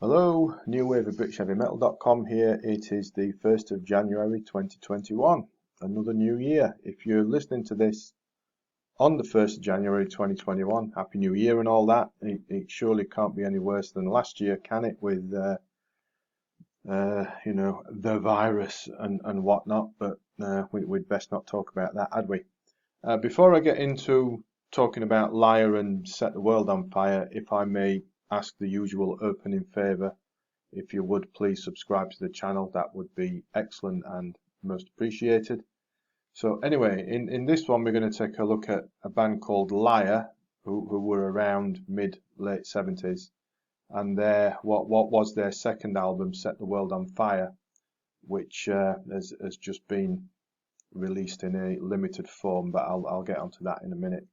Hello, New Wave of British Heavy Metal.com here. It is the 1st of January 2021, another new year. If you're listening to this on the 1st of January 2021, Happy New Year and all that. It surely can't be any worse than last year, can it, with, the virus and whatnot, but we'd best not talk about that, had we? Before I get into talking about Liar and Set the World on Fire, if I may ask the usual opening favour, if you would please subscribe to the channel, that would be excellent and most appreciated. So anyway, in this one we're going to take a look at a band called Liar, who were around mid-late 70s, and what was their second album, Set the World on Fire, which has just been released in a limited form, but I'll get onto that in a minute.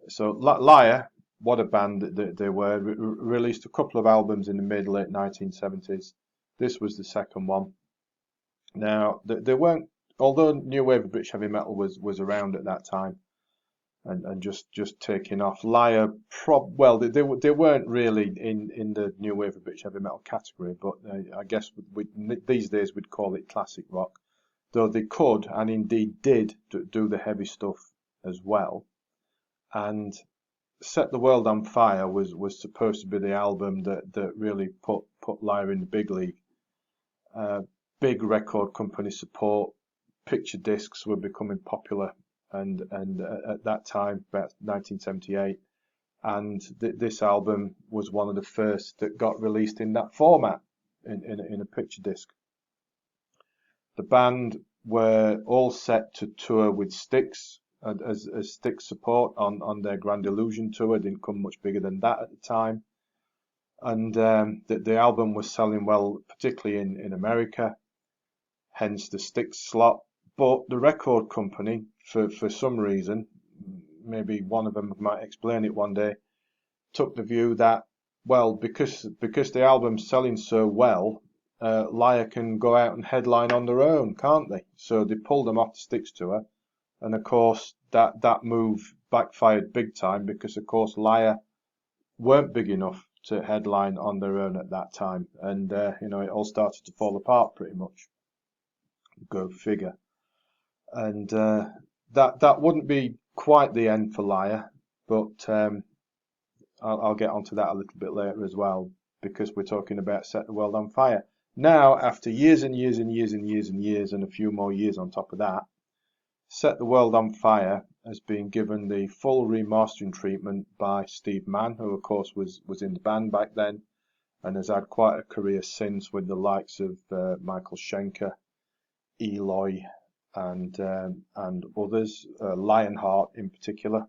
So Liar, what a band they were, released a couple of albums in the mid-late 1970s. This was the second one. Now, they weren't, although New Wave of British Heavy Metal was around at that time and just taking off, Liar, they weren't really in the New Wave of British Heavy Metal category, but I guess these days we'd call it classic rock, though they could and indeed did do the heavy stuff as well. And Set the World on Fire was supposed to be the album that really put Liar in the big league. Big record company support, picture discs were becoming popular, and at that time, about 1978, and this album was one of the first that got released in that format, in a picture disc. The band were all set to tour with Styx, as Styx support on their Grand Illusion tour. Didn't come much bigger than that at the time, and the album was selling well, particularly in America, hence the Styx slot. But the record company, for some reason, maybe one of them might explain it one day, took the view that, well, because the album's selling so well, Liar can go out and headline on their own, can't they? So they pulled them off the Styx tour. And of course, that move backfired big time, because of course Liar weren't big enough to headline on their own at that time, and it all started to fall apart pretty much. Go figure. And that wouldn't be quite the end for Liar, but I'll get onto that a little bit later as well, because we're talking about Set the World on Fire. Now, after years and years and years and years and years, and a few more years on top of that, Set the World on Fire has been given the full remastering treatment by Steve Mann, who of course was in the band back then, and has had quite a career since with the likes of Michael Schenker, Eloy, and others, Lionheart in particular.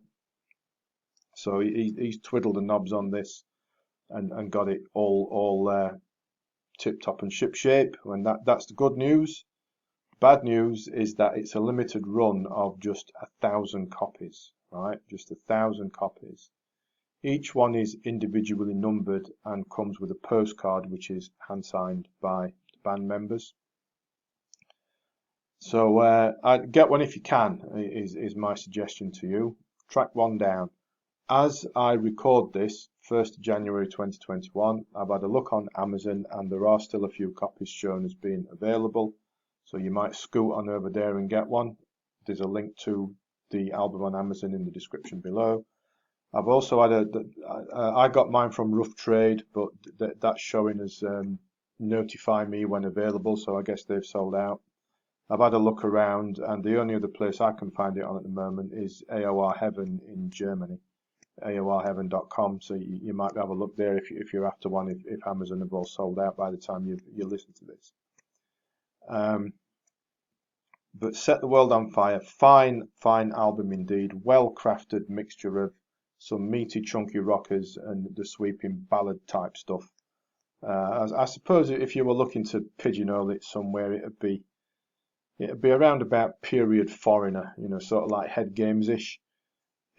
So he's twiddled the knobs on this and got it all tip top and ship shape, and that's the good news. Bad news is that it's a limited run of just 1,000 copies, right? Just 1,000 copies. Each one is individually numbered and comes with a postcard which is hand signed by the band members. So get one if you can, is my suggestion to you. Track one down. As I record this, 1st of January 2021, I've had a look on Amazon and there are still a few copies shown as being available. So you might scoot on over there and get one. There's a link to the album on Amazon in the description below. I've also had I got mine from Rough Trade, but that's showing as notify me when available, so I guess they've sold out. I've had a look around, and the only other place I can find it on at the moment is AOR Heaven in Germany, aorheaven.com. So you might have a look there if you're after one, if Amazon have all sold out by the time you listen to this. But Set the World on Fire, fine album indeed, well crafted mixture of some meaty chunky rockers and the sweeping ballad type stuff. I suppose if you were looking to pigeonhole it somewhere, it'd be around about period Foreigner, sort of like Head Games-ish,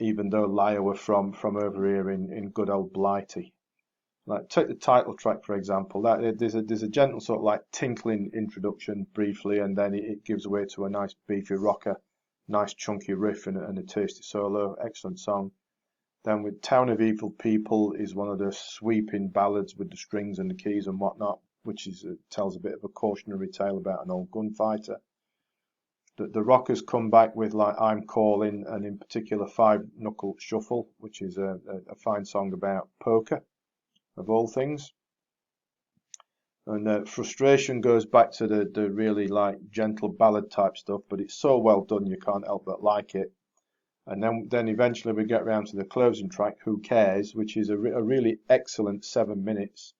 even though Liar were from over here in good old Blighty. Like, take the title track, for example. There's a gentle sort of like tinkling introduction briefly, and then it gives way to a nice beefy rocker, nice chunky riff and a tasty solo. Excellent song. Then with Town of Evil People is one of the sweeping ballads with the strings and the keys and whatnot, which is tells a bit of a cautionary tale about an old gunfighter. The rockers come back with like I'm Calling, and in particular Five Knuckle Shuffle, which is a fine song about poker, of all things. And Frustration goes back to the really like gentle ballad type stuff, but it's so well done you can't help but like it. And then eventually we get round to the closing track, Who Cares, which is a really excellent 7 minutes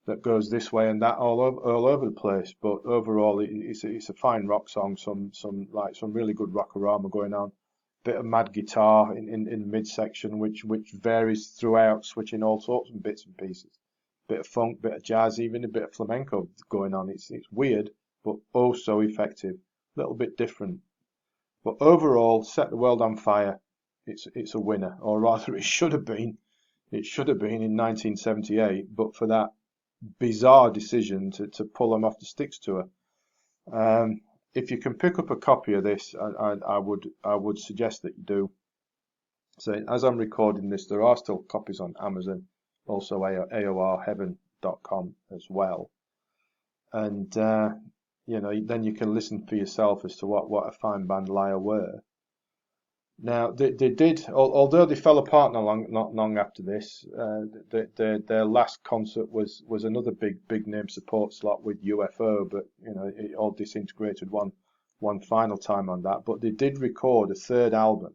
that goes this way and that all over the place. But overall, it's a fine rock song. Some really good rockorama going on. Bit of mad guitar in the midsection, which varies throughout, switching all sorts of bits and pieces. Bit of funk, bit of jazz, even a bit of flamenco going on. It's weird, but oh so effective. A little bit different. But overall, Set the World on Fire. It's a winner, or rather, it should have been. It should have been in 1978, but for that bizarre decision to pull them off the sticks tour. If you can pick up a copy of this, I would suggest that you do. So as I'm recording this, there are still copies on Amazon, also AORheaven.com as well, and then you can listen for yourself as to what a fine band Liar were. Now they did, although they fell apart not long after this. Their last concert was another big name support slot with UFO, but it all disintegrated one final time on that. But they did record a third album,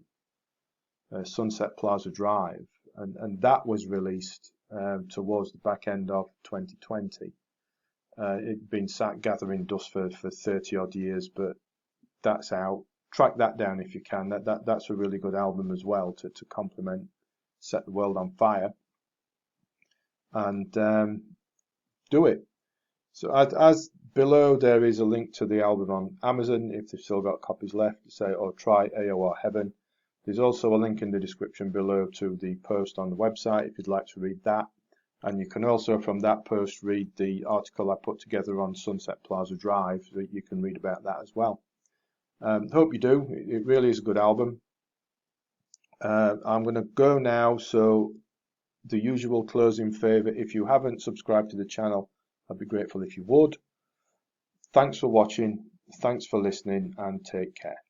Sunset Plaza Drive, and that was released towards the back end of 2020. It'd been sat gathering dust for 30 odd years, but that's out. Track that down if you can. That's a really good album as well to complement Set the World on Fire, and do it. So as below, there is a link to the album on Amazon if they've still got copies left. Or try AOR Heaven. There's also a link in the description below to the post on the website if you'd like to read that. And you can also from that post read the article I put together on Sunset Plaza Drive, so you can read about that as well. Hope you do. It really is a good album. I'm going to go now, so the usual closing favour, if you haven't subscribed to the channel, I'd be grateful if you would. Thanks for watching, thanks for listening, and take care.